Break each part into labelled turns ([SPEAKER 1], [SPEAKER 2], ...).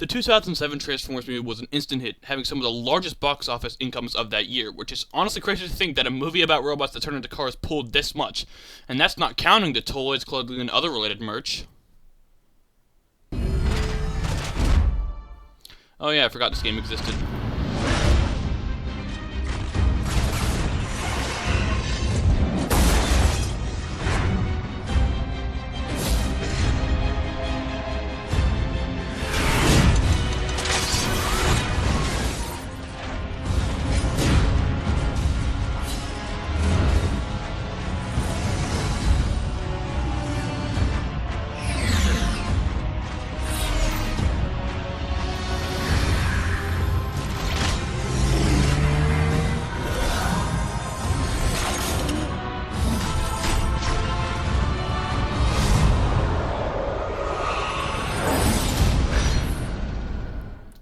[SPEAKER 1] The 2007 Transformers movie was an instant hit, having some of the largest box office incomes of that year, which is honestly crazy to think that a movie about robots that turn into cars pulled this much. And that's not counting the toys, clothing, and other related merch. Oh yeah, I forgot this game existed.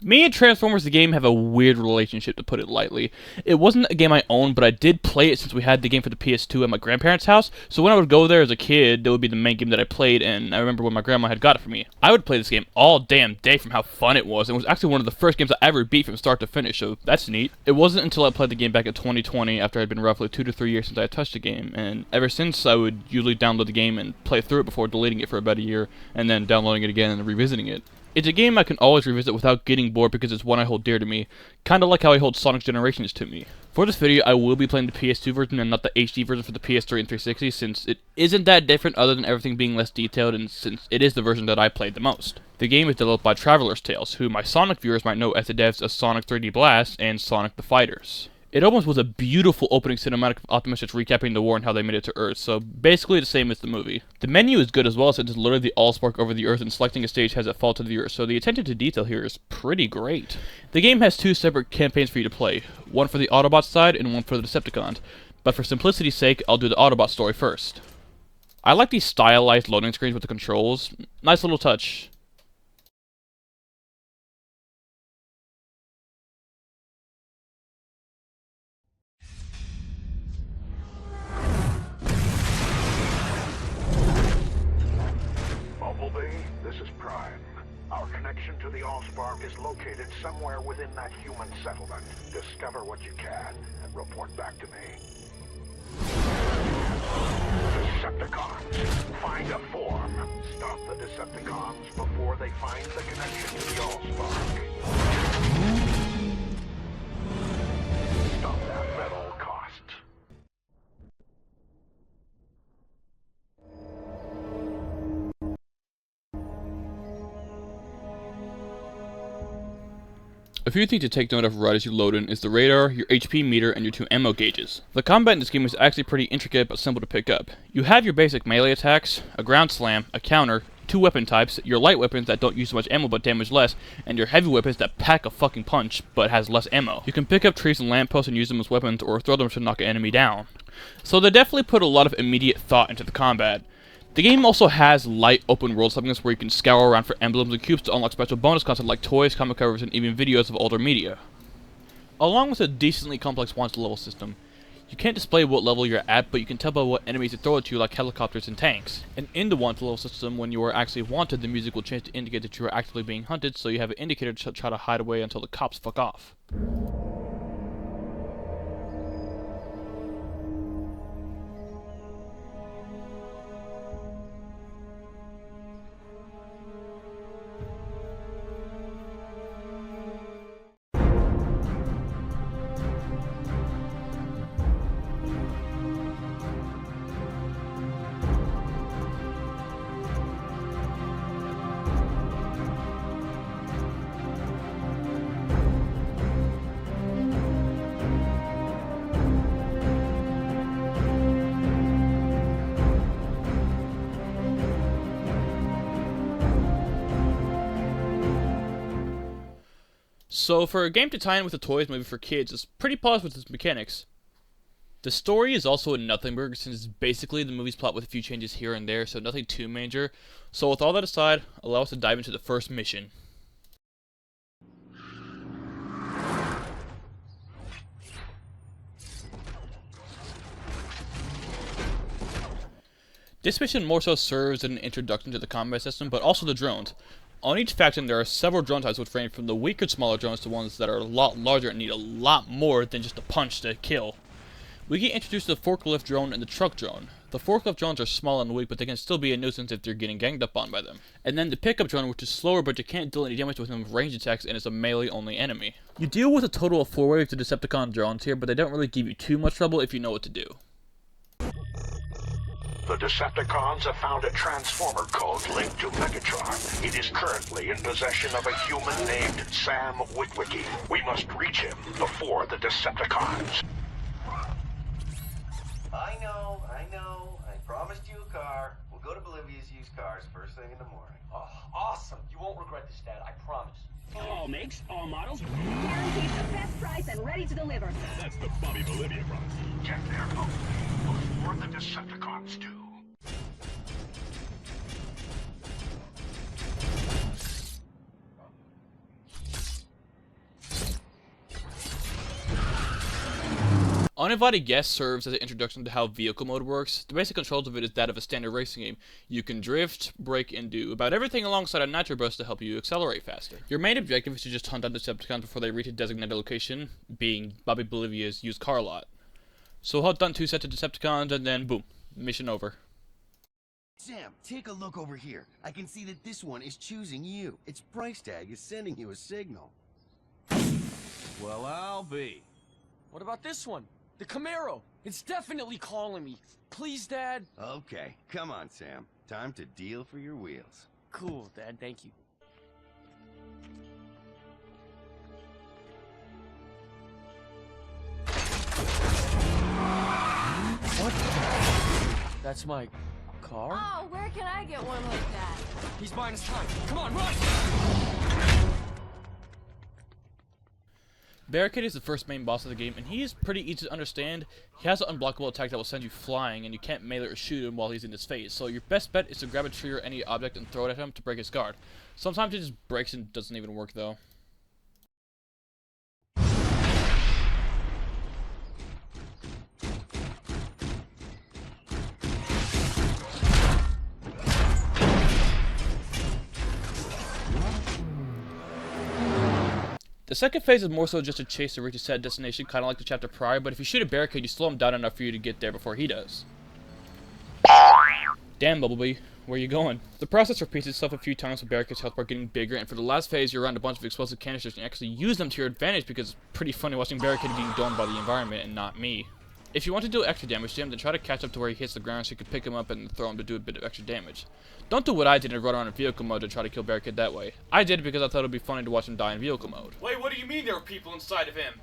[SPEAKER 1] Me and Transformers the game have a weird relationship, to put it lightly. It wasn't a game I owned, but I did play it since we had the game for the PS2 at my grandparents' house, so when I would go there as a kid, that would be the main game that I played, and I remember when my grandma had got it for me. I would play this game all damn day from how fun it was, and it was actually one of the first games I ever beat from start to finish, so that's neat. It wasn't until I played the game back in 2020, after it had been roughly 2 to 3 years since I had touched the game, and ever since I would usually download the game and play through it before deleting it for about a year, and then downloading it again and revisiting it. It's a game I can always revisit without getting bored because it's one I hold dear to me, kinda like how I hold Sonic Generations to me. For this video, I will be playing the PS2 version and not the HD version for the PS3 and 360, since it isn't that different other than everything being less detailed, and since it is the version that I played the most. The game is developed by Traveler's Tales, who my Sonic viewers might know as the devs of Sonic 3D Blast and Sonic the Fighters. It almost was a beautiful opening cinematic of Optimus just recapping the war and how they made it to Earth, so basically the same as the movie. The menu is good as well, since it's literally the Allspark over the Earth, and selecting a stage has it fall to the Earth, so the attention to detail here is pretty great. The game has 2 separate campaigns for you to play, one for the Autobot side and one for the Decepticons, but for simplicity's sake, I'll do the Autobot story first. I like these stylized loading screens with the controls. Nice little touch.
[SPEAKER 2] This is Prime. Our connection to the Allspark is located somewhere within that human settlement. Discover what you can and report back to me. Decepticons, find a form. Stop the Decepticons before they find the connection to the Allspark. Stop them at all costs.
[SPEAKER 1] A few things to take note of right as you load in is the radar, your HP meter, and your 2 ammo gauges. The combat in this game is actually pretty intricate but simple to pick up. You have your basic melee attacks, a ground slam, a counter, 2 weapon types, your light weapons that don't use so much ammo but damage less, and your heavy weapons that pack a fucking punch but has less ammo. You can pick up trees and lampposts and use them as weapons or throw them to knock an enemy down. So they definitely put a lot of immediate thought into the combat. The game also has light open world segments where you can scour around for emblems and cubes to unlock special bonus content like toys, comic covers, and even videos of older media. Along with a decently complex wanted level system, you can't display what level you're at, but you can tell by what enemies they throw at you like helicopters and tanks. And in the wanted level system, when you are actually wanted, the music will change to indicate that you are actively being hunted, so you have an indicator to try to hide away until the cops fuck off. So for a game to tie in with a toys movie for kids, it's pretty polished with its mechanics. The story is also a nothing burger since it's basically the movie's plot with a few changes here and there, so nothing too major. So with all that aside, allow us to dive into the first mission. This mission more so serves as an introduction to the combat system, but also the drones. On each faction, there are several drone types which range from the weaker, smaller drones to ones that are a lot larger and need a lot more than just a punch to kill. We get introduced to the forklift drone and the truck drone. The forklift drones are small and weak, but they can still be a nuisance if they're getting ganged up on by them. And then the pickup drone, which is slower but you can't deal any damage with them with range attacks and is a melee-only enemy. You deal with a total of 4 waves of Decepticon drones here, but they don't really give you too much trouble if you know what to do.
[SPEAKER 2] The Decepticons have found a transformer code linked to Megatron. It is currently in possession of a human named Sam Witwicky. We must reach him before the Decepticons.
[SPEAKER 3] I know. I promised you a car. We'll go to Bolivia's used cars first thing in the morning.
[SPEAKER 4] Oh, awesome. You won't regret this, Dad. I promise.
[SPEAKER 5] All makes, all models.
[SPEAKER 6] Guaranteed the best price and ready to deliver.
[SPEAKER 5] That's the Bobby Bolivia promise.
[SPEAKER 2] Get there, folks, before the Decepticons do.
[SPEAKER 1] Uninvited Guest serves as an introduction to how vehicle mode works. The basic controls of it is that of a standard racing game. You can drift, brake, and do about everything alongside a nitro burst to help you accelerate faster. Your main objective is to just hunt down Decepticons before they reach a designated location, being Bobby Bolivia's used car lot. So hunt down 2 sets of Decepticons and then boom, mission over.
[SPEAKER 3] Sam, take a look over here. I can see that this one is choosing you. Its price tag is sending you a signal.
[SPEAKER 4] Well, I'll be. What about this one? The Camaro. It's definitely calling me. Please, Dad.
[SPEAKER 3] Okay, come on, Sam. Time to deal for your wheels.
[SPEAKER 4] Cool, Dad. Thank you. What? That's my car?
[SPEAKER 6] Oh, where can I get one like that?
[SPEAKER 4] He's buying us time. Come on, run!
[SPEAKER 1] Barricade is the first main boss of the game, and he is pretty easy to understand. He has an unblockable attack that will send you flying, and you can't melee or shoot him while he's in his phase, so your best bet is to grab a tree or any object and throw it at him to break his guard. Sometimes it just breaks and doesn't even work though. The second phase is more so just a chase to reach a set destination, kind of like the chapter prior, but if you shoot a barricade, you slow him down enough for you to get there before he does. Damn, Bumblebee, where are you going? The process repeats itself a few times with barricades' health bar getting bigger, and for the last phase, you're around a bunch of explosive canisters and you actually use them to your advantage because it's pretty funny watching barricade being domed by the environment and not me. If you want to do extra damage to him, then try to catch up to where he hits the ground so you can pick him up and throw him to do a bit of extra damage. Don't do what I did and run around in vehicle mode to try to kill Barricade that way. I did it because I thought it would be funny to watch him die in vehicle mode.
[SPEAKER 7] Wait, what do you mean there were people inside of him?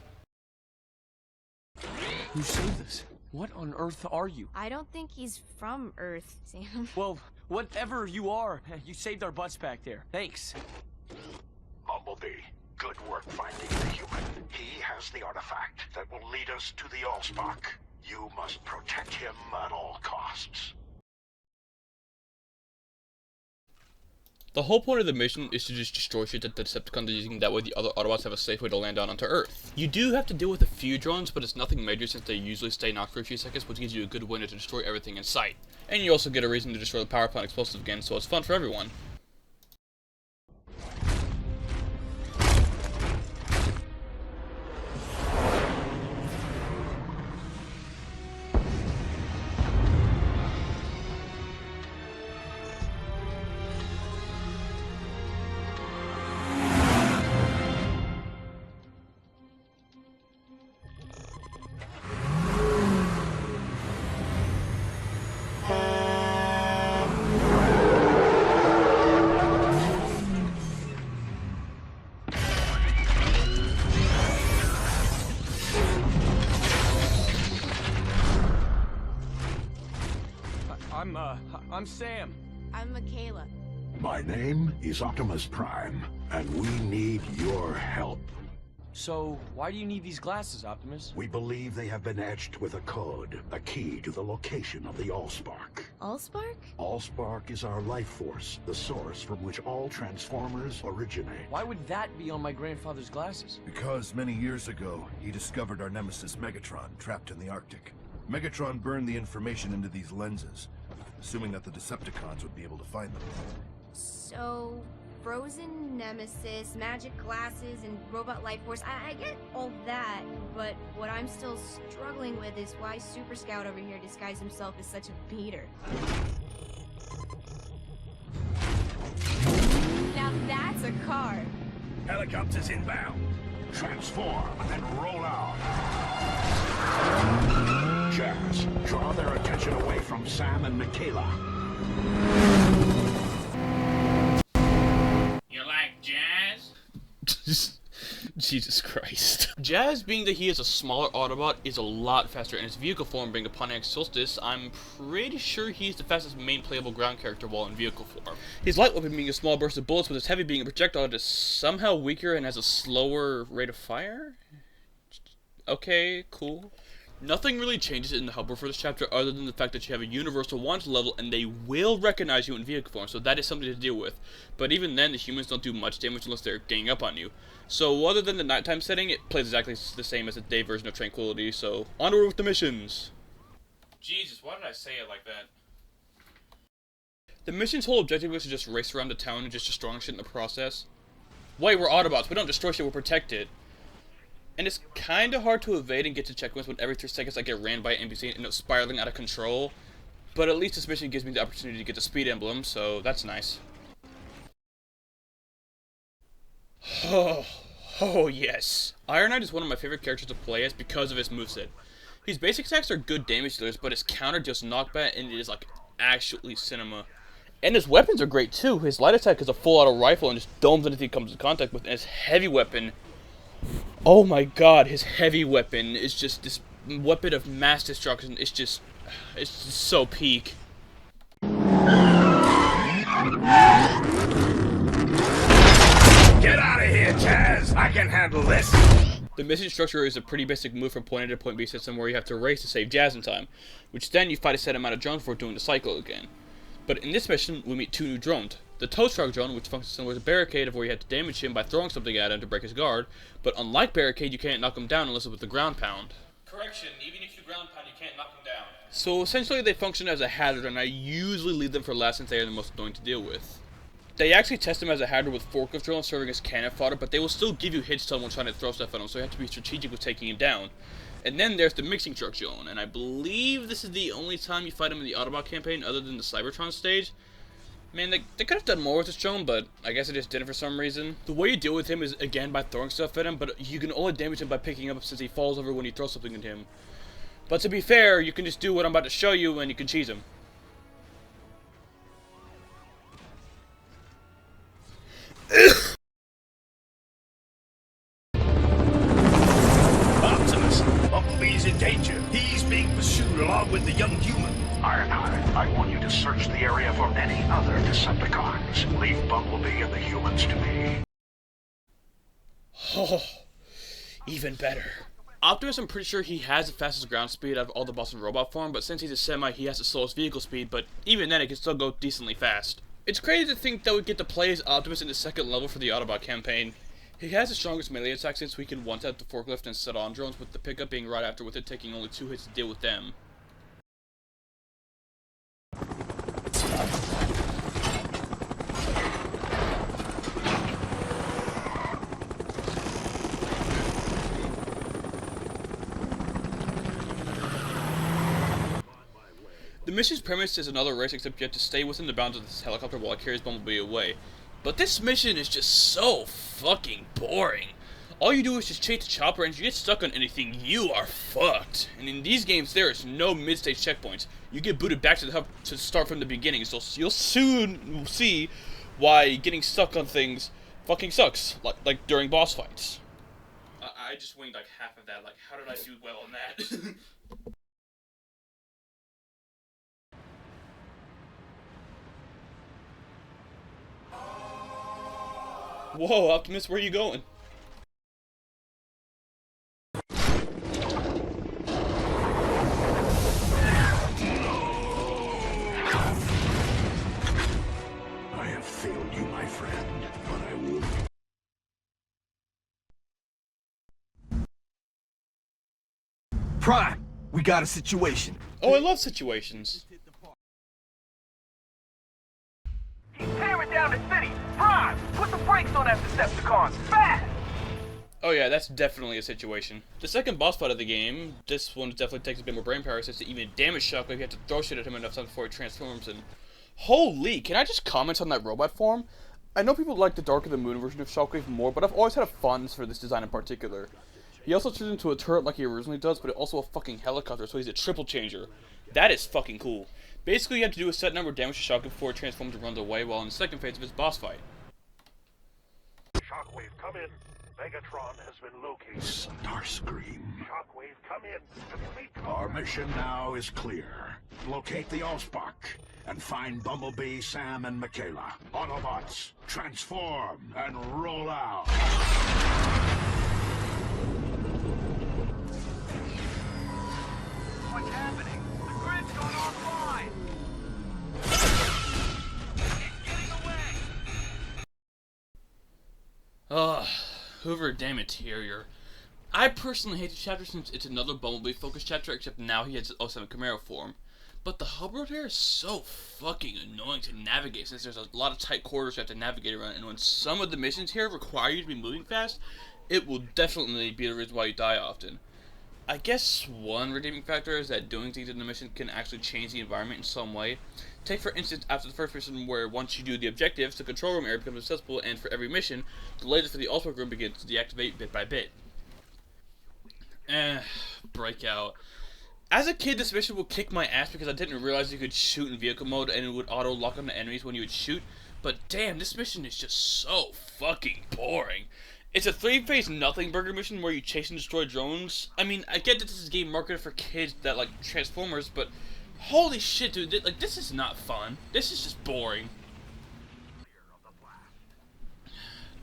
[SPEAKER 4] Who saved us? What on earth are you?
[SPEAKER 6] I don't think he's from Earth, Sam.
[SPEAKER 4] Well, whatever you are, you saved our butts back there. Thanks.
[SPEAKER 2] Bumblebee, good work finding the human. He has the artifact that will lead us to the Allspark. You must protect him at all costs.
[SPEAKER 1] The whole point of the mission is to just destroy shit that the Decepticons are using, that way the other Autobots have a safe way to land down onto Earth. You do have to deal with a few drones, but it's nothing major since they usually stay knocked for a few seconds, which gives you a good window to destroy everything in sight. And you also get a reason to destroy the power plant explosive again, so it's fun for everyone.
[SPEAKER 4] I'm Sam.
[SPEAKER 6] I'm Michaela.
[SPEAKER 2] My name is Optimus Prime, and we need your help.
[SPEAKER 4] So, why do you need these glasses, Optimus?
[SPEAKER 2] We believe they have been etched with a code, a key to the location of the Allspark.
[SPEAKER 6] Allspark?
[SPEAKER 2] Allspark is our life force, the source from which all Transformers originate.
[SPEAKER 4] Why would that be on my grandfather's glasses?
[SPEAKER 8] Because many years ago, he discovered our nemesis Megatron trapped in the Arctic. Megatron burned the information into these lenses, assuming that the Decepticons would be able to find them.
[SPEAKER 6] So, frozen nemesis, magic glasses, and robot life force. I get all that, but what I'm still struggling with is why Super Scout over here disguised himself as such a beater. Now that's a car.
[SPEAKER 2] Helicopters inbound. Transform and roll out. Jazz, draw their attention away from Sam and Michaela.
[SPEAKER 7] You like jazz?
[SPEAKER 1] Jesus Christ. Jazz, being that he is a smaller Autobot, is a lot faster in his vehicle form. Being a Pontiac Solstice, I'm pretty sure he's the fastest main playable ground character while in vehicle form. His light weapon being a small burst of bullets, with his heavy being a projectile that is somehow weaker and has a slower rate of fire? Okay, cool. Nothing really changes in the helper for this chapter other than the fact that you have a universal want level and they will recognize you in vehicle form, so that is something to deal with. But even then, the humans don't do much damage unless they're ganging up on you. So other than the nighttime setting, it plays exactly the same as the day version of Tranquility, so onward with the missions!
[SPEAKER 7] Jesus, why did I say it like that?
[SPEAKER 1] The mission's whole objective was to just race around the town and just destroying shit in the process. Wait, we're Autobots, we don't destroy shit, we protect it. And it's kinda hard to evade and get to checkpoints when every 3 seconds I get ran by an NPC and end up spiraling out of control. But at least this mission gives me the opportunity to get the speed emblem, so that's nice. Oh yes. Iron Knight is one of my favorite characters to play as because of his moveset. His basic attacks are good damage dealers, but his counter just knockback and it is like actually cinema. And his weapons are great too. His light attack is a full auto rifle and just domes anything he comes in contact with, and his heavy weapon, oh my god, his heavy weapon is just this weapon of mass destruction. It's just so peak.
[SPEAKER 2] Get out of here, Jazz! I can handle this!
[SPEAKER 1] The mission structure is a pretty basic move from point A to point B system where you have to race to save Jazz in time, which then you fight a set amount of drones before doing the cycle again. But in this mission, we meet 2 new drones. The tow truck drone, which functions similar to Barricade, of where you have to damage him by throwing something at him to break his guard, but unlike Barricade, you can't knock him down unless it's with the ground pound.
[SPEAKER 7] Correction, even if you ground pound, you can't knock him down.
[SPEAKER 1] So essentially they function as a hazard, and I usually leave them for last since they are the most annoying to deal with. They actually test them as a hazard with forklift drones serving as cannon fodder, but they will still give you hits to them when trying to throw stuff at them, so you have to be strategic with taking him down. And then there's the mixing truck drone, and I believe this is the only time you fight him in the Autobot campaign other than the Cybertron stage. Man, they could have done more with this drone, but I guess they just didn't for some reason. The way you deal with him is, again, by throwing stuff at him, but you can only damage him by picking him up since he falls over when you throw something at him. But to be fair, you can just do what I'm about to show you and you can cheese him.
[SPEAKER 2] Optimus, Bumblebee's in danger. He's being pursued along with the young human. Ironhide, I want you to search the area for any other Decepticons. Leave Bumblebee and the humans to me.
[SPEAKER 1] Oh, even better. Optimus, I'm pretty sure he has the fastest ground speed out of all the boss in robot form, but since he's a semi, he has the slowest vehicle speed, but even then it can still go decently fast. It's crazy to think that we get to play as Optimus in the 2nd level for the Autobot campaign. He has the strongest melee attack since we can one-tap the forklift and set on drones, with the pickup being right after, with it taking only 2 hits to deal with them. The mission's premise is another race, except you have to stay within the bounds of this helicopter while it carries Bumblebee away. But this mission is just so fucking boring. All you do is just chase the chopper, and if you get stuck on anything, you are fucked. And in these games, there is no mid-stage checkpoints. You get booted back to the hub to start from the beginning, so you'll soon see why getting stuck on things fucking sucks, like during boss fights. I just winged like half of that. Like, how did I do well on that? Whoa, Optimus, where are you going?
[SPEAKER 2] I have failed you, my friend, but I will.
[SPEAKER 3] Prime, we got a situation.
[SPEAKER 1] Oh, I love situations.
[SPEAKER 9] He's tearing down the city! Prime, brakes on that Decepticon! Fast!
[SPEAKER 1] Oh yeah, that's definitely a situation. The second boss fight of the game, this one definitely takes a bit more brain power since to even damage Shockwave, you have to throw shit at him enough times before he transforms, and holy, can I just comment on that robot form? I know people like the Dark of the Moon version of Shockwave more, but I've always had a fondness for this design in particular. He also turns into a turret like he originally does, but also a fucking helicopter, so he's a triple changer. That is fucking cool. Basically, you have to do a set number of damage to Shockwave before it transforms and runs away, while in the second phase of his boss fight.
[SPEAKER 2] Shockwave, come in. Megatron has been located.
[SPEAKER 8] Starscream.
[SPEAKER 2] Shockwave, come in.
[SPEAKER 10] Our mission now is clear. Locate the Allspark and find Bumblebee, Sam, and Michaela. Autobots, transform and roll out.
[SPEAKER 9] What's happening? The grid's going offline! It's getting away!
[SPEAKER 1] Ugh, Hoover, damn interior. I personally hate the chapter since it's another Bumblebee-focused chapter, except now he has 07 Camaro form. But the hub road here is so fucking annoying to navigate since there's a lot of tight corridors you have to navigate around, and when some of the missions here require you to be moving fast, it will definitely be the reason why you die often. I guess one redeeming factor is that doing things in the mission can actually change the environment in some way. Take for instance after the first mission where once you do the objectives, the control room area becomes accessible, and for every mission, the laser for the Allspark room begins to deactivate bit by bit. Breakout. As a kid, this mission would kick my ass because I didn't realize you could shoot in vehicle mode and it would auto-lock on the enemies when you would shoot. But damn, this mission is just so fucking boring. It's a 3-phase nothing burger mission where you chase and destroy drones. I mean, I get that this is a game marketed for kids that like Transformers, but holy shit, dude, like this is not fun. This is just boring.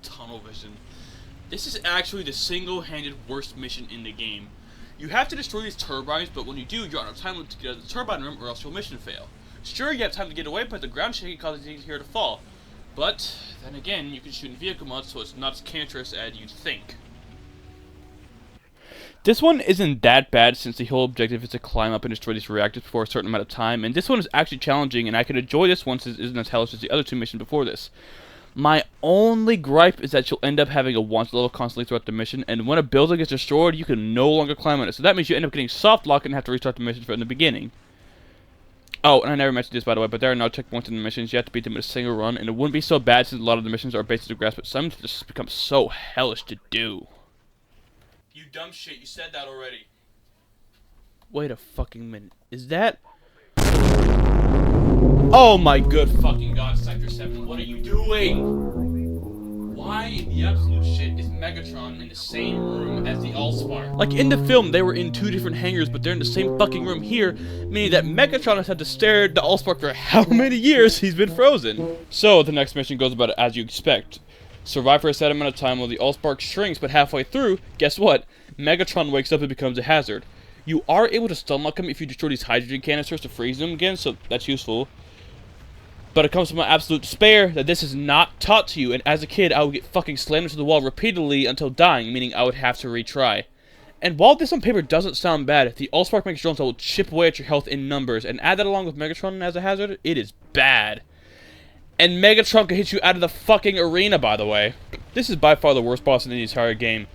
[SPEAKER 1] Tunnel vision. This is actually the single-handed worst mission in the game. You have to destroy these turbines, but when you do, you're on a time limit to get out of the turbine room or else your mission fail. Sure, you have time to get away, but the ground shaking causes things here to fall. But, then again, you can shoot in vehicle mode, so it's not as cancerous as you'd think. This one isn't that bad since the whole objective is to climb up and destroy these reactors before a certain amount of time, and this one is actually challenging, and I can enjoy this one since it isn't as hellish as the other two missions before this. My only gripe is that you'll end up having a once level constantly throughout the mission, and when a building is destroyed, you can no longer climb on it, so that means you end up getting soft lock and have to restart the mission from the beginning. Oh, and I never mentioned this by the way, but there are no checkpoints in the missions. You have to beat them in a single run, and it wouldn't be so bad since a lot of the missions are basic to grasp, but some just become so hellish to do.
[SPEAKER 7] You dumb shit, you said that already.
[SPEAKER 1] Wait a fucking minute. Is that... Oh my good fucking god, Sector 7, what are you doing? Why in the absolute shit is Megatron in the same room as the Allspark? Like in the film, they were in two different hangars, but they're in the same fucking room here, meaning that Megatron has had to stare at the Allspark for how many years he's been frozen. So, the next mission goes about it as you expect. Survive for a set amount of time while the Allspark shrinks, but halfway through, guess what? Megatron wakes up and becomes a hazard. You are able to stun lock him if you destroy these hydrogen canisters to freeze them again, so that's useful. But it comes from my absolute despair that this is not taught to you, and as a kid, I would get fucking slammed into the wall repeatedly until dying, meaning I would have to retry. And while this on paper doesn't sound bad, the Allspark makes drones that will chip away at your health in numbers, and add that along with Megatron as a hazard, it is bad. And Megatron can hit you out of the fucking arena, by the way. This is by far the worst boss in the entire game.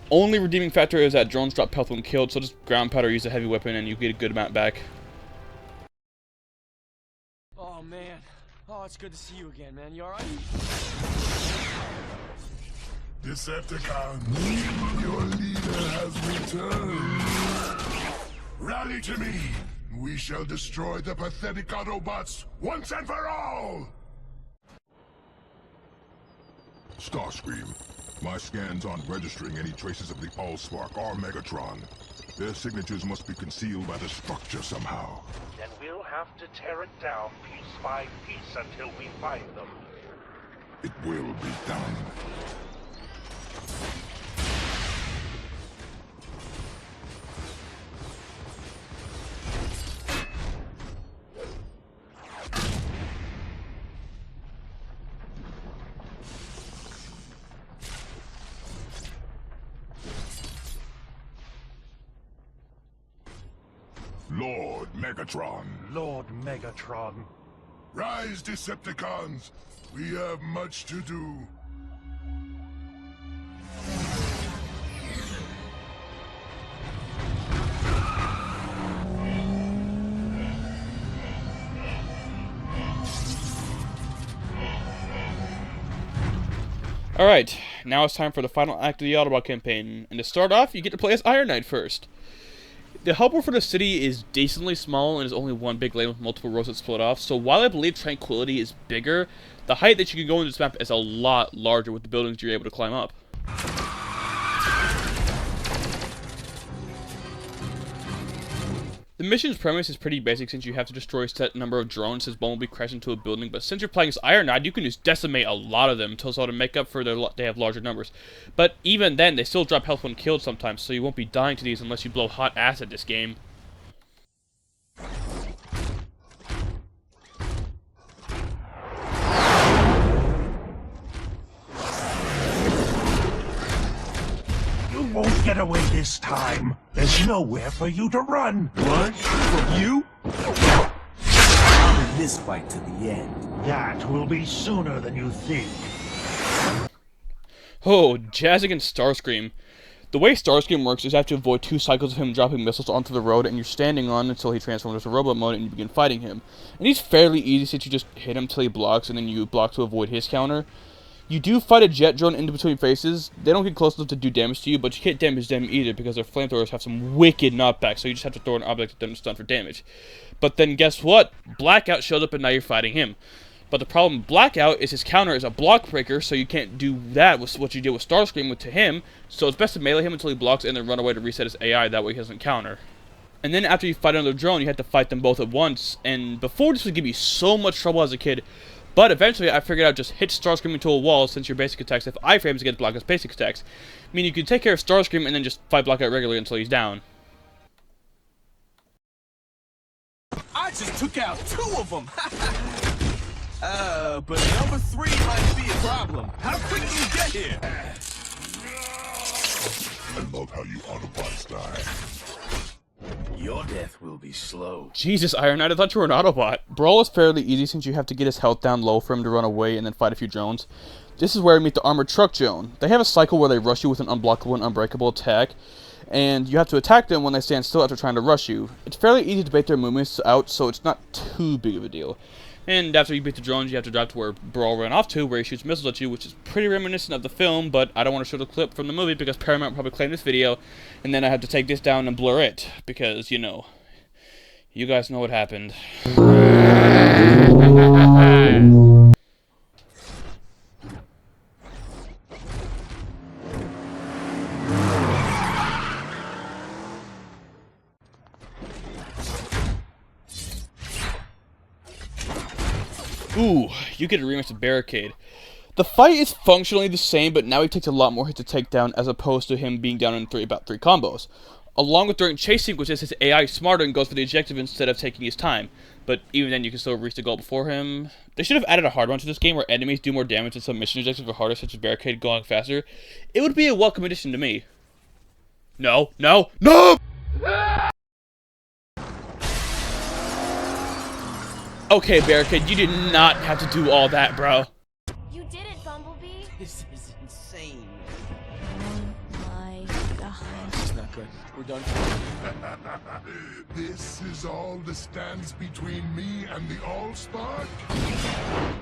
[SPEAKER 1] Only redeeming factor is that drones drop health when killed, so just ground powder, use a heavy weapon, and you get a good amount back.
[SPEAKER 4] Oh, man. Oh, it's good to see you again, man. You alright?
[SPEAKER 8] Decepticons, your leader has returned. Rally to me. We shall destroy the pathetic Autobots once and for all. Starscream, my scans aren't registering any traces of the Allspark or Megatron. Their signatures must be concealed by the structure somehow.
[SPEAKER 2] Then we'll have to tear it down piece by piece until we find them.
[SPEAKER 8] It will be done. Lord Megatron.
[SPEAKER 2] Lord Megatron.
[SPEAKER 8] Rise, Decepticons. We have much to do.
[SPEAKER 1] Alright, now it's time for the final act of the Autobot Campaign, and to start off, you get to play as Iron Knight first. The helper for the city is decently small and is only one big lane with multiple rows that split off, so while I believe Tranquility is bigger, the height that you can go in this map is a lot larger with the buildings you're able to climb up. The mission's premise is pretty basic since you have to destroy a set number of drones as Bumblebee crashes into a building, but since you're playing as Iron Knight, you can just decimate a lot of them until it's all to make up for they have larger numbers. But even then, they still drop health when killed sometimes, so you won't be dying to these unless you blow hot acid this game.
[SPEAKER 10] You won't get away this time. There's nowhere for you to run.
[SPEAKER 9] What? From you? I'll this fight to the end.
[SPEAKER 10] That will be sooner than you think.
[SPEAKER 1] Oh, Jazz against Starscream. The way Starscream works is you have to avoid 2 cycles of him dropping missiles onto the road, and you're standing on until he transforms to robot mode and you begin fighting him. And he's fairly easy since you just hit him till he blocks, and then you block to avoid his counter. You do fight a jet drone in between phases. They don't get close enough to do damage to you, but you can't damage them either because their flamethrowers have some wicked knockback, so you just have to throw an object at them and stun for damage. But then guess what? Blackout shows up and now you're fighting him. But the problem with Blackout is his counter is a block breaker, so you can't do that with what you did with Starscream to him, so it's best to melee him until he blocks and then run away to reset his AI, that way he doesn't counter. And then after you fight another drone, you have to fight them both at once, and before this would give me so much trouble as a kid, but eventually I figured out just hit Starscream into a wall since your basic attacks have iframes against Blackout's basic attacks. I mean, you can take care of Starscream and then just fight Blackout regularly until he's down.
[SPEAKER 9] I just took out 2 of them. But number 3 might be a problem. How quick do you get here?
[SPEAKER 8] I love how you Autobots die.
[SPEAKER 9] Your death will be slow.
[SPEAKER 1] Jesus, Iron Knight, I thought you were an Autobot. Brawl is fairly easy since you have to get his health down low for him to run away and then fight a few drones. This is where we meet the Armored Truck Drone. They have a cycle where they rush you with an unblockable and unbreakable attack, and you have to attack them when they stand still after trying to rush you. It's fairly easy to bait their movements out, so it's not too big of a deal. And after you beat the drones, you have to drive to where Brawl ran off to, where he shoots missiles at you, which is pretty reminiscent of the film, but I don't want to show the clip from the movie because Paramount will probably claim this video, and then I have to take this down and blur it, because, you know, you guys know what happened. Ooh, you get a remix of Barricade. The fight is functionally the same, but now he takes a lot more hits to take down as opposed to him being down in about 3 combos. Along with during chase sequences, his AI is smarter and goes for the objective instead of taking his time. But even then, you can still reach the goal before him. They should have added a hard one to this game where enemies do more damage and some mission objectives are harder, such as Barricade going faster. It would be a welcome addition to me. No, no, no! Okay, Barricade, you did not have to do all that, bro.
[SPEAKER 6] You did it, Bumblebee.
[SPEAKER 4] This is insane.
[SPEAKER 6] Oh my god.
[SPEAKER 4] This is not good. We're done.
[SPEAKER 8] This is all that stands between me and the Allspark?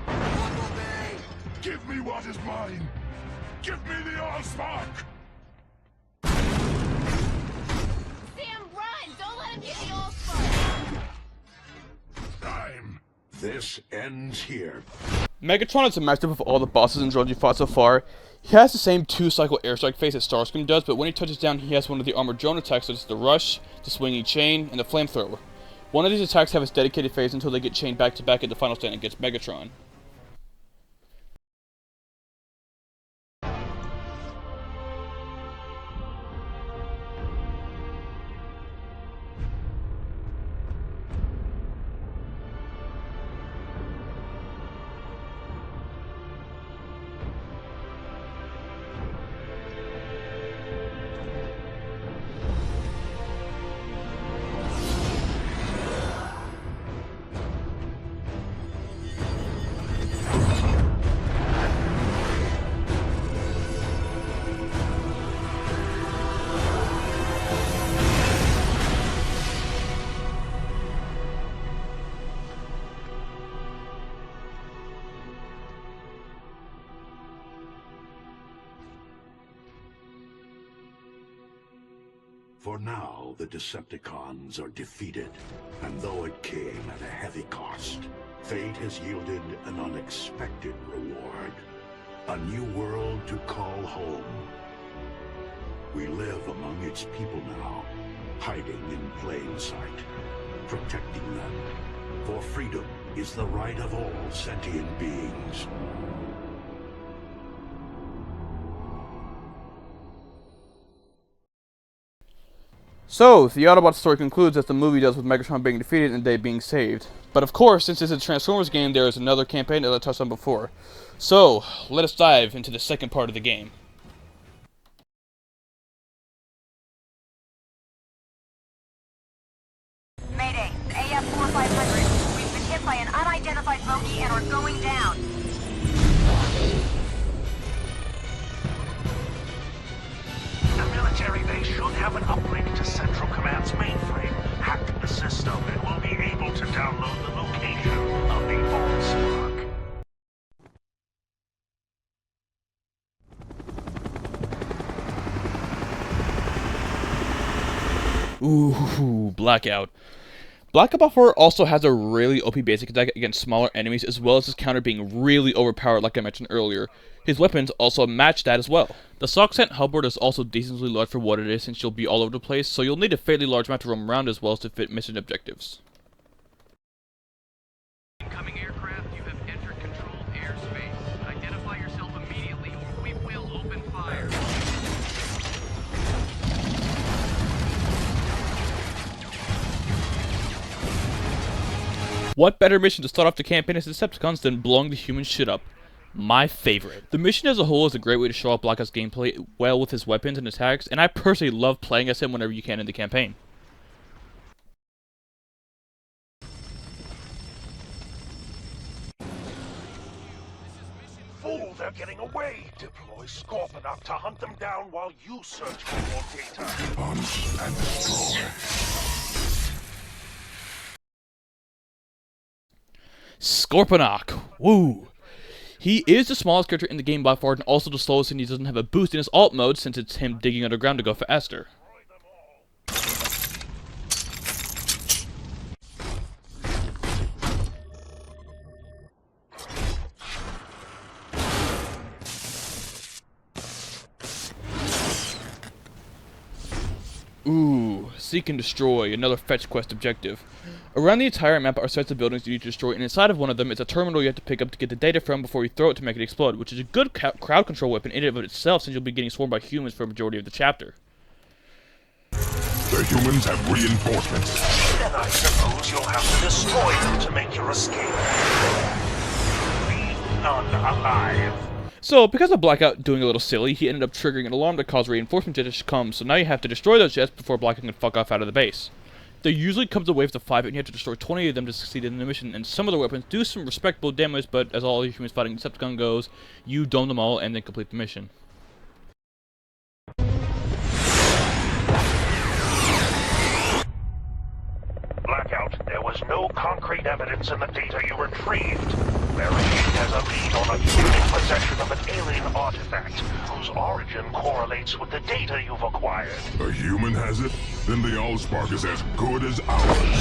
[SPEAKER 8] Bumblebee! Give me what is mine! Give me the Allspark!
[SPEAKER 6] Sam, run! Don't let him get the Allspark!
[SPEAKER 8] Time.
[SPEAKER 10] This ends here.
[SPEAKER 1] Megatron is a master of all the bosses and drones you fought so far. He has the same 2-cycle airstrike phase that Starscream does, but when he touches down, he has one of the armored drone attacks such as the Rush, the Swinging Chain, and the Flamethrower. One of these attacks have its dedicated phase until they get chained back to back at the final stand against Megatron.
[SPEAKER 10] For now, the Decepticons are defeated, and though it came at a heavy cost, fate has yielded an unexpected reward. A new world to call home. We live among its people now, hiding in plain sight, protecting them. For freedom is the right of all sentient beings.
[SPEAKER 1] So, the Autobot story concludes as the movie does, with Megatron being defeated and they being saved. But of course, since it's a Transformers game, there is another campaign as I touched on before. So, let us dive into the second part of the game.
[SPEAKER 11] Mayday, AF-4500. We've been hit by an unidentified bogey and are going down.
[SPEAKER 2] The military base should have an uplink to Central Command's mainframe. Hack the system and we'll be able to download the location of the Allspark.
[SPEAKER 1] Ooh, Blackout. Blackout by 4 also has a really OP basic attack against smaller enemies, as well as his counter being really overpowered like I mentioned earlier. His weapons also match that as well. The Socksent hubboard is also decently large for what it is, since you'll be all over the place, so you'll need a fairly large map to roam around as well as to fit mission objectives.
[SPEAKER 12] Incoming aircraft, you have entered controlled airspace. Identify yourself immediately or we will open fire.
[SPEAKER 1] What better mission to start off the campaign as Decepticons than blowing the human shit up? My favorite. The mission as a whole is a great way to show off Blackout's gameplay well with his weapons and attacks, and I personally love playing as him whenever you can in the campaign.
[SPEAKER 2] Fool, they're getting away! Deploy Scorponok to hunt them down while you search for more data.
[SPEAKER 8] Hunt and destroy.
[SPEAKER 1] Scorponok. Woo! He is the smallest character in the game by far, and also the slowest, and he doesn't have a boost in his alt mode since it's him digging underground to go faster. Ooh, Seek and Destroy, another fetch quest objective. Around the entire map are sets of buildings you need to destroy, and inside of one of them is a terminal you have to pick up to get the data from before you throw it to make it explode, which is a good crowd control weapon in and of itself, since you'll be getting swarmed by humans for a majority of the chapter.
[SPEAKER 8] The humans have reinforcements.
[SPEAKER 2] Then I suppose you'll have to destroy them to make your escape. Leave none alive.
[SPEAKER 1] So, because of Blackout doing a little silly, he ended up triggering an alarm to cause reinforcement jets to come, so now you have to destroy those jets before Blackout can fuck off out of the base. There usually comes a wave of 5, and you have to destroy 20 of them to succeed in the mission, and some of the weapons do some respectable damage, but as all humans fighting Decepticon goes, you dome them all and then complete the mission.
[SPEAKER 2] Blackout, there was no concrete evidence in the data you retrieved. Barricade has a lead on a human in possession of an alien artifact, whose origin correlates with the data you've acquired.
[SPEAKER 8] A human has it? Then the Allspark is as good as ours.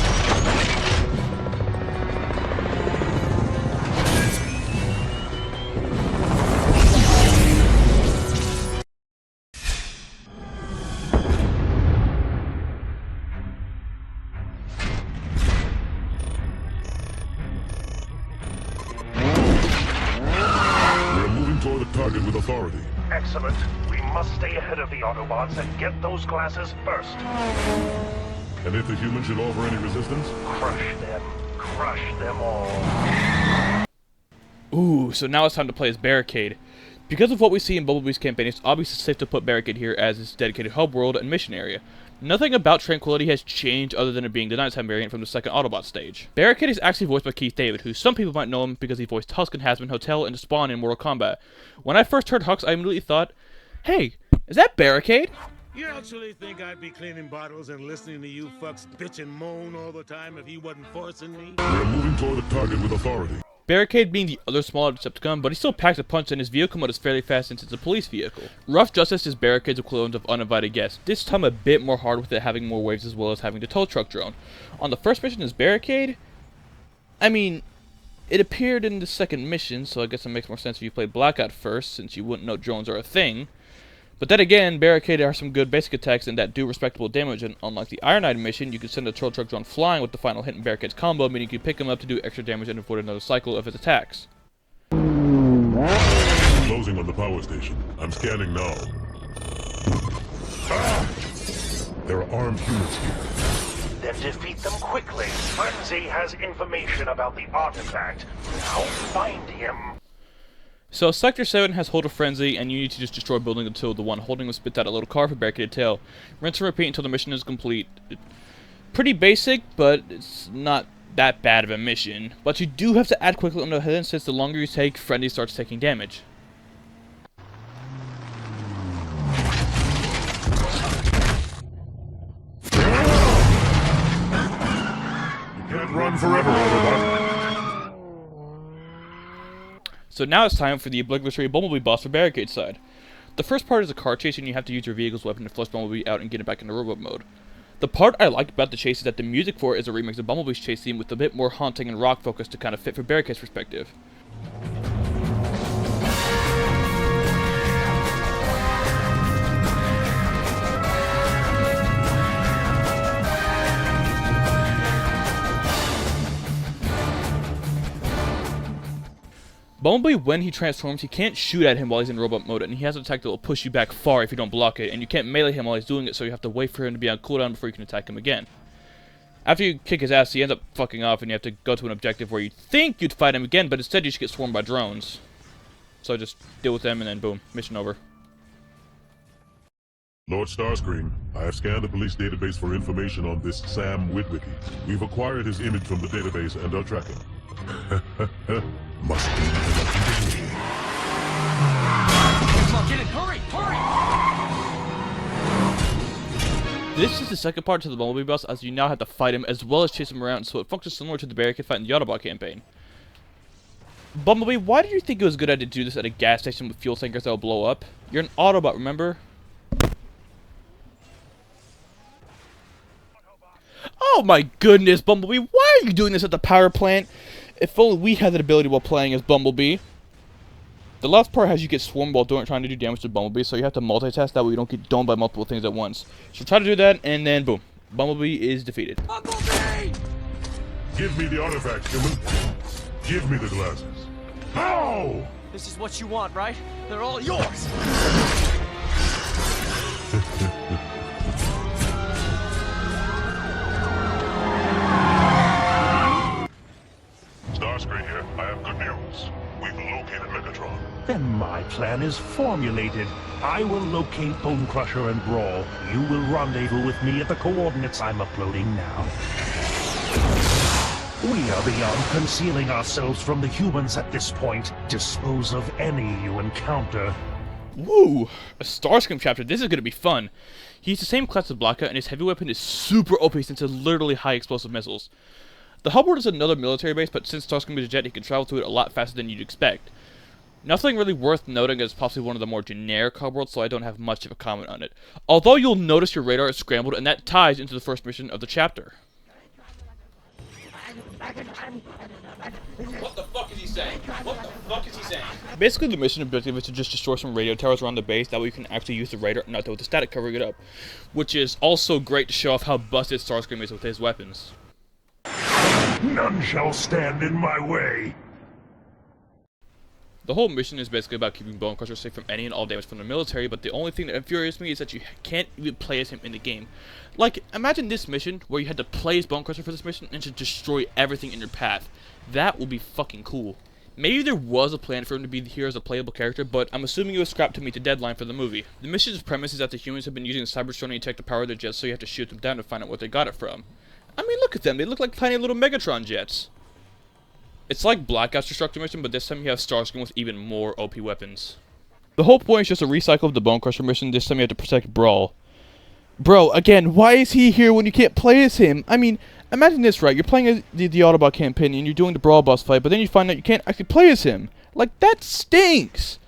[SPEAKER 8] Target with authority.
[SPEAKER 2] Excellent. We must stay ahead of the Autobots and get those glasses first.
[SPEAKER 8] And if the humans should offer any resistance?
[SPEAKER 2] Crush them. Crush them all.
[SPEAKER 1] Ooh, so now it's time to play as Barricade. Because of what we see in Bumblebee's campaign, it's obviously safe to put Barricade here as its dedicated hub world and mission area. Nothing about Tranquility has changed other than it being the nighttime variant from the second Autobot stage. Barricade is actually voiced by Keith David, who some people might know him because he voiced Husk in Hazbin Hotel and Spawn in Mortal Kombat. When I first heard Husk, I immediately thought, hey, is that Barricade?
[SPEAKER 13] You actually think I'd be cleaning bottles and listening to you fucks bitch and moan all the time if he wasn't forcing me?
[SPEAKER 8] We're moving toward the target with authority.
[SPEAKER 1] Barricade being the other smaller Decepticon, but he still packs a punch and his vehicle mode is fairly fast since it's a police vehicle. Rough Justice is Barricade's equivalent of uninvited guests, this time a bit more hard with it having more waves as well as having the tow truck drone. On the first mission as Barricade, I mean, it appeared in the second mission, so I guess it makes more sense if you played Blackout first, since you wouldn't know drones are a thing. But then again, Barricade are some good basic attacks and that do respectable damage, and unlike the Iron Knight mission, you can send a tow truck drone flying with the final hit in Barricade's combo, meaning you can pick him up to do extra damage and avoid another cycle of his attacks.
[SPEAKER 8] Closing on the power station. I'm scanning now. There are armed humans here.
[SPEAKER 2] Then defeat them quickly. Frenzy has information about the artifact. Now find him.
[SPEAKER 1] So Sector 7 has Hold of Frenzy, and you need to just destroy building until the one holding will spit out a little card for Barricade to tail. Rinse and repeat until the mission is complete. Pretty basic, but it's not that bad of a mission. But you do have to act quickly on the head, since the longer you take, Frenzy starts taking damage.
[SPEAKER 8] You can't run forever, Autobot.
[SPEAKER 1] So now it's time for the obligatory Bumblebee boss for Barricade's side. The first part is a car chase, and you have to use your vehicle's weapon to flush Bumblebee out and get it back into robot mode. The part I like about the chase is that the music for it is a remix of Bumblebee's chase theme with a bit more haunting and rock focus to kind of fit for Barricade's perspective. Bumblebee, when he transforms, he can't shoot at him while he's in robot mode, and he has an attack that will push you back far if you don't block it, and you can't melee him while he's doing it, so you have to wait for him to be on cooldown before you can attack him again. After you kick his ass, he ends up fucking off, and you have to go to an objective where you think you'd fight him again, but instead you just get swarmed by drones. So just deal with them, and then boom, mission over.
[SPEAKER 8] Lord Starscream, I have scanned the police database for information on this Sam Witwicky. We've acquired his image from the database and are tracking. Must be the lucky day.
[SPEAKER 4] Come on, get in! Hurry! Hurry!
[SPEAKER 1] This is the second part to the Bumblebee boss, as you now have to fight him as well as chase him around, so it functions similar to the Barricade fight in the Autobot Campaign. Bumblebee, why did you think it was a good idea to do this at a gas station with fuel tankers that will blow up? You're an Autobot, remember? Oh my goodness, Bumblebee, why are you doing this at the power plant? If only we had that ability while playing as Bumblebee. The last part has you get swarmed while trying to do damage to Bumblebee, so you have to multitask, that way you don't get domed by multiple things at once. So try to do that, and then boom, Bumblebee is defeated.
[SPEAKER 4] Bumblebee!
[SPEAKER 8] Give me the artifact, human. Give me the glasses. How?
[SPEAKER 4] This is what you want, right? They're all yours!
[SPEAKER 8] Starscream here. I have good news. We've located Megatron.
[SPEAKER 14] Then my plan is formulated. I will locate Bone Crusher and Brawl. You will rendezvous with me at the coordinates I'm uploading now. We are beyond concealing ourselves from the humans at this point. Dispose of any you encounter.
[SPEAKER 1] Woo! A Starscream chapter. This is going to be fun. He's the same class as Blackout, and his heavy weapon is super OP since it's literally high explosive missiles. The hub world is another military base, but since Starscream is a jet, he can travel to it a lot faster than you'd expect. Nothing really worth noting, as possibly one of the more generic hub worlds, so I don't have much of a comment on it. Although you'll notice your radar is scrambled, and that ties into the first mission of the chapter.
[SPEAKER 7] What the fuck is he saying? What the fuck is he saying?
[SPEAKER 1] Basically, the mission objective is to just destroy some radio towers around the base, that way you can actually use the radar and not deal with the static covering it up. Which is also great to show off how busted Starscream is with his weapons.
[SPEAKER 14] None shall stand in my way.
[SPEAKER 1] The whole mission is basically about keeping Bone Crusher safe from any and all damage from the military, but the only thing that infuriates me is that you can't even play as him in the game. Like, imagine this mission where you had to play as Bone Crusher for this mission and just destroy everything in your path. That would be fucking cool. Maybe there was a plan for him to be here as a playable character, but I'm assuming it was scrapped to meet the deadline for the movie. The mission's premise is that the humans have been using Cybertron to detect the power of their jets, so you have to shoot them down to find out what they got it from. I mean, look at them. They look like tiny little Megatron jets. It's like Blackout's destructive mission, but this time you have Starscream with even more OP weapons. The whole point is just a recycle of the Bone Crusher mission. This time you have to protect Brawl. Bro, again, why is he here when you can't play as him? I mean, imagine this, right? You're playing as the Autobot Campaign and you're doing the Brawl boss fight, but then you find out you can't actually play as him. Like, that stinks!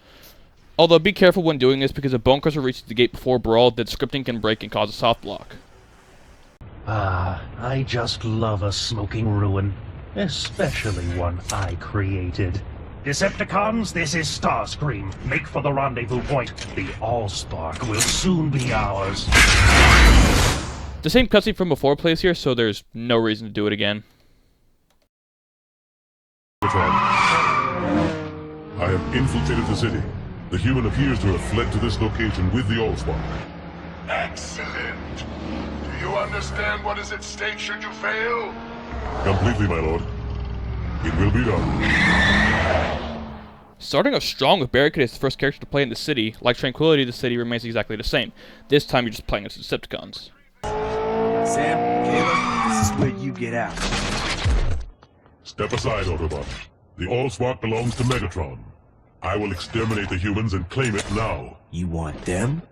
[SPEAKER 1] Although, be careful when doing this, because if Bonecrusher reaches the gate before Brawl, then scripting can break and cause a soft block.
[SPEAKER 14] Ah, I just love a smoking ruin. Especially one I created. Decepticons, this is Starscream. Make for the rendezvous point. The Allspark will soon be ours.
[SPEAKER 1] The same cutscene from before plays here, so there's no reason to do it again.
[SPEAKER 8] I have infiltrated the city. The human appears to have fled to this location with the Allspark.
[SPEAKER 2] Excellent. Do you understand what is at stake should you fail?
[SPEAKER 8] Completely, my lord. It will be done.
[SPEAKER 1] Starting off strong with Barricade as the first character to play in the city, like Tranquility, the city remains exactly the same. This time you're just playing as the Decepticons.
[SPEAKER 9] Sam, Caleb, this is where you get out.
[SPEAKER 8] Step aside, Autobot. The Allspark belongs to Megatron. I will exterminate the humans and claim it now.
[SPEAKER 9] You want them?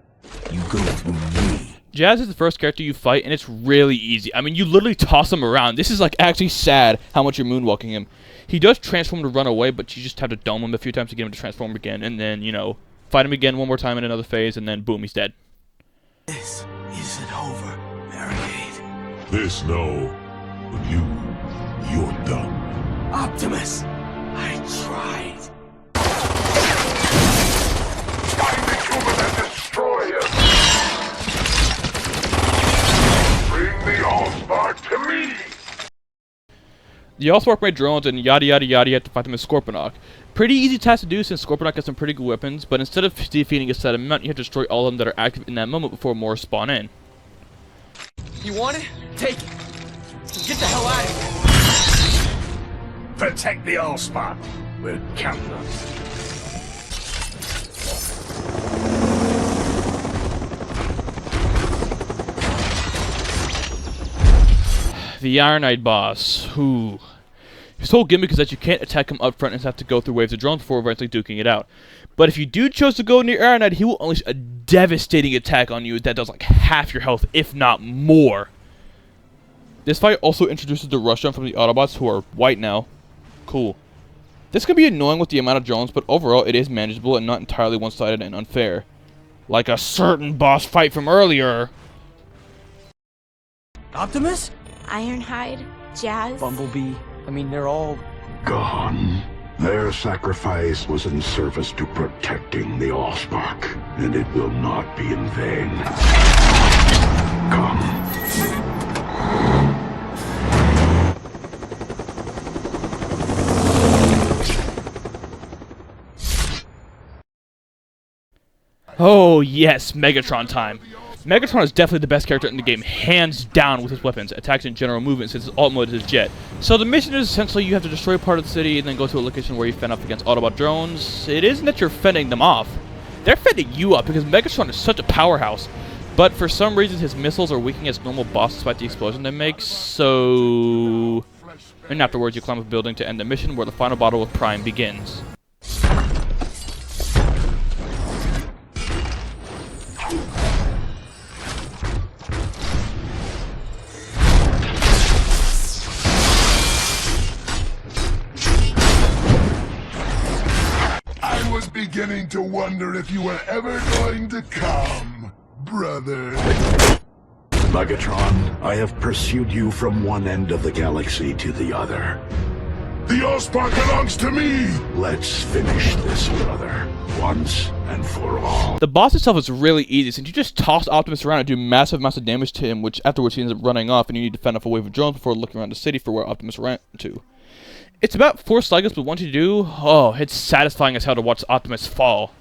[SPEAKER 9] You go through me.
[SPEAKER 1] Jazz is the first character you fight, and it's really easy. I mean, you literally toss him around. This is, like, actually sad how much you're moonwalking him. He does transform to run away, but you just have to dome him a few times to get him to transform again, and then, you know, fight him again one more time in another phase, and then boom, he's dead.
[SPEAKER 9] This isn't over, Barricade.
[SPEAKER 8] This, no. But you're done.
[SPEAKER 9] Optimus, I tried.
[SPEAKER 2] Find the human and destroy him! Bring the Allspark to me!
[SPEAKER 1] The Allspark made drones, and yada yada yada, you have to fight them as Scorponok. Pretty easy task to do since Scorponok has some pretty good weapons, but instead of defeating a set amount, you have to destroy all of them that are active in that moment before more spawn in.
[SPEAKER 4] You want it? Take it. Get the hell out of here.
[SPEAKER 14] Protect the Allspark. We're counting on you.
[SPEAKER 1] The Ironite boss, who... His whole gimmick is that you can't attack him up front and have to go through waves of drones before eventually duking it out. But if you do choose to go near Ironite, he will unleash a devastating attack on you that does like half your health, if not more. This fight also introduces the rush jump from the Autobots, who are white now. Cool. This can be annoying with the amount of drones, but overall it is manageable and not entirely one-sided and unfair. Like a certain boss fight from earlier.
[SPEAKER 4] Optimus?
[SPEAKER 6] Ironhide, Jazz.
[SPEAKER 4] Bumblebee. I mean, they're all...
[SPEAKER 10] Gone. Their sacrifice was in service to protecting the Allspark, and it will not be in vain. Come.
[SPEAKER 1] Oh yes, Megatron time. Megatron is definitely the best character in the game, hands down, with his weapons, attacks, and general movement, since his ult mode is his jet. So the mission is essentially you have to destroy part of the city and then go to a location where you fend off against Autobot drones. It isn't that you're fending them off. They're fending you up because Megatron is such a powerhouse. But for some reason his missiles are weak against normal bosses despite the explosion they make, so... And afterwards you climb a building to end the mission where the final battle with Prime begins.
[SPEAKER 8] Beginning to wonder if you were ever going to come, brother.
[SPEAKER 10] Megatron, I have pursued you from one end of the galaxy to the other.
[SPEAKER 8] The Allspark belongs to me!
[SPEAKER 10] Let's finish this, brother. Once and for all.
[SPEAKER 1] The boss itself is really easy, since you just toss Optimus around and do massive amounts of damage to him, which afterwards he ends up running off, and you need to fend off a wave of drones before looking around the city for where Optimus ran to. It's about 4 cycles, but once you do, oh, it's satisfying as hell to watch Optimus fall.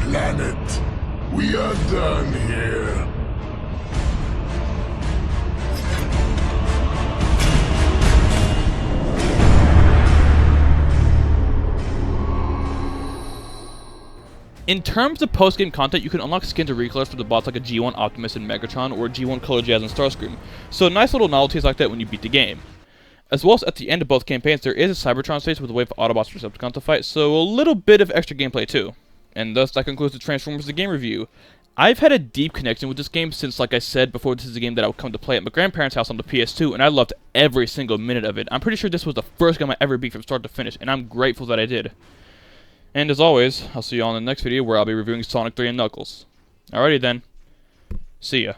[SPEAKER 8] planet. We are done here.
[SPEAKER 1] In terms of post-game content, you can unlock skins or recolors for the bots like a G1 Optimus and Megatron, or a G1 Color Jazz and Starscream, so nice little novelties like that when you beat the game. As well as at the end of both campaigns, there is a Cybertron stage with a wave of Autobots and Decepticons to fight, so a little bit of extra gameplay too. And thus, that concludes the Transformers the Game review. I've had a deep connection with this game since, like I said before, this is a game that I would come to play at my grandparents' house on the PS2, and I loved every single minute of it. I'm pretty sure this was the first game I ever beat from start to finish, and I'm grateful that I did. And as always, I'll see you all in the next video where I'll be reviewing Sonic 3 and Knuckles. Alrighty then. See ya.